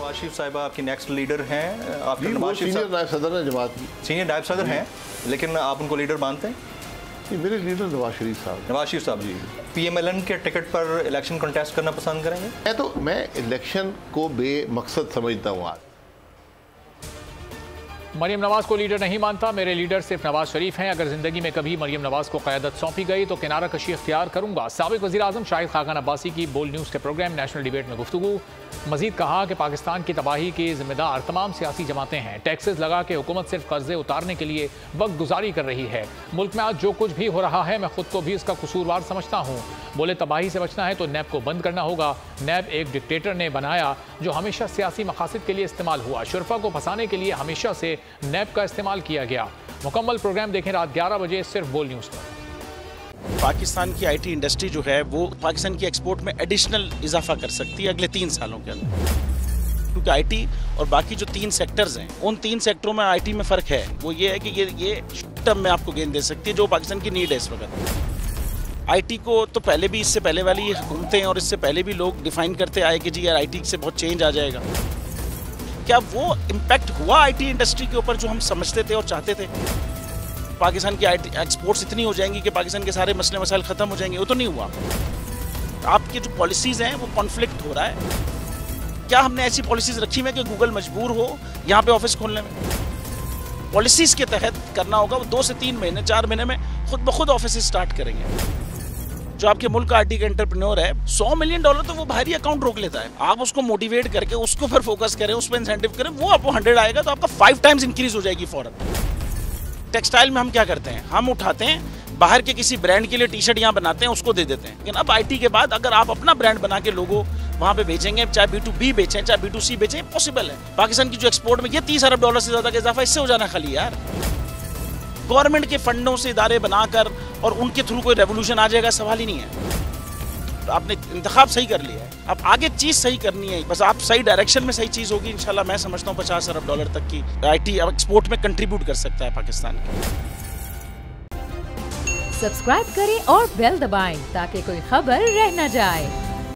नवाज शरीफ साहिबा आपकी next leader हैं? आपके नवाज शरीफ सीनियर नायब सदर है जमात की, सीनियर नायब सदर हैं, लेकिन आप उनको लीडर मानते हैं? मेरे लीडर नवाज शरीफ साहब। नवाज शरीफ साहब जी PMLN के टिकट पर इलेक्शन कंटेस्ट करना पसंद करेंगे? मैं इलेक्शन को बेमकसद समझता हूँ। आज मरियम नवाज को लीडर नहीं मानता, मेरे लीडर सिर्फ नवाज शरीफ हैं। अगर जिंदगी में कभी मरियम नवाज को क़यादत सौंपी गई तो किनारा कशी इख्तियार करूंगा। साबिक वज़ीर आज़म शाहिद खाकान अब्बासी की बोल्ड न्यूज़ के प्रोग्राम नेशनल डिबेट में गुफ्तगू। मजीद कहा कि पाकिस्तान की तबाही के जिम्मेदार तमाम सियासी जमातें हैं। टैक्सेस लगा के हुकूमत सिर्फ कर्जे उतारने के लिए वक्त गुजारी कर रही है। मुल्क में आज जो कुछ भी हो रहा है मैं खुद को भी इसका कसूरवार समझता हूँ। बोले तबाही से बचना है तो नैब को बंद करना होगा। नैब एक डिक्टेटर ने बनाया जो हमेशा सियासी मकासद के लिए इस्तेमाल हुआ। शुरफा को फंसाने के लिए हमेशा से नैब का इस्तेमाल किया गया। मुकम्मल प्रोग्राम देखें रात 11 बजे सिर्फ बोल्ड न्यूज़ पर। पाकिस्तान की IT इंडस्ट्री जो है वो पाकिस्तान की एक्सपोर्ट में एडिशनल इजाफा कर सकती है अगले 3 सालों के अंदर, क्योंकि IT और बाकी जो 3 सेक्टर्स हैं उन 3 सेक्टरों में IT में फ़र्क है। वो ये है कि ये टर्म में आपको गेंद दे सकती है जो पाकिस्तान की नीड है इस वक्त। IT को तो पहले भी, इससे पहले वाली हुकूमतें और इससे पहले भी लोग डिफाइन करते आए कि जी यार IT से बहुत चेंज आ जाएगा। क्या वो इम्पैक्ट हुआ IT इंडस्ट्री के ऊपर जो हम समझते थे और चाहते थे? पाकिस्तान की IT एक्सपोर्ट्स इतनी हो जाएंगी कि पाकिस्तान के सारे मसले मसाइल ख़त्म हो जाएंगे? वो तो नहीं हुआ। आपकी जो पॉलिसीज़ हैं वो कॉन्फ्लिक्ट हो रहा है। क्या हमने ऐसी पॉलिसीज़ रखी हुई है कि गूगल मजबूर हो यहाँ पे ऑफिस खोलने में? पॉलिसीज़ के तहत करना होगा। वो 2 से 3 महीने 4 महीने में खुद ब खुद ऑफिस स्टार्ट करेंगे। जो आपके मुल्क का IT का एंटरप्रेन्योर है, $100 मिलियन तो वो बाहरी अकाउंट रोक लेता है। आप उसको मोटिवेट करके उसको पर फोकस करें, उस पर इंसेंटिव करें, वो आपको 100 आएगा तो आपका 5 टाइम्स इंक्रीज हो जाएगी फौरन। टेक्सटाइल में हम क्या करते हैं, हम उठाते हैं बाहर के किसी ब्रांड के लिए टी-शर्ट यहाँ बनाते हैं, उसको दे देते हैं। लेकिन अब IT के बाद अगर आप अपना ब्रांड बना के लोगो वहाँ पे बेचेंगे, चाहे B2B बेचें चाहे B2C बेचें, पॉसिबल है। पाकिस्तान की जो एक्सपोर्ट में ये $30 अरब से ज़्यादा का इजाफा इससे हो जाना खाली यार। गवर्नमेंट के फंडों से इदारे बनाकर और उनके थ्रू कोई रेवोल्यूशन आ जाएगा, सवाल ही नहीं है। आपने इंतखाब सही कर लिया है, अब आगे चीज़ सही करनी है। बस आप सही डायरेक्शन में सही चीज़ होगी इंशाल्लाह। मैं समझता हूँ $50 अरब तक की IT एक्सपोर्ट में कंट्रीब्यूट कर सकता है पाकिस्तान। सब्सक्राइब करें और बेल दबाएं ताकि कोई खबर रह न जाए।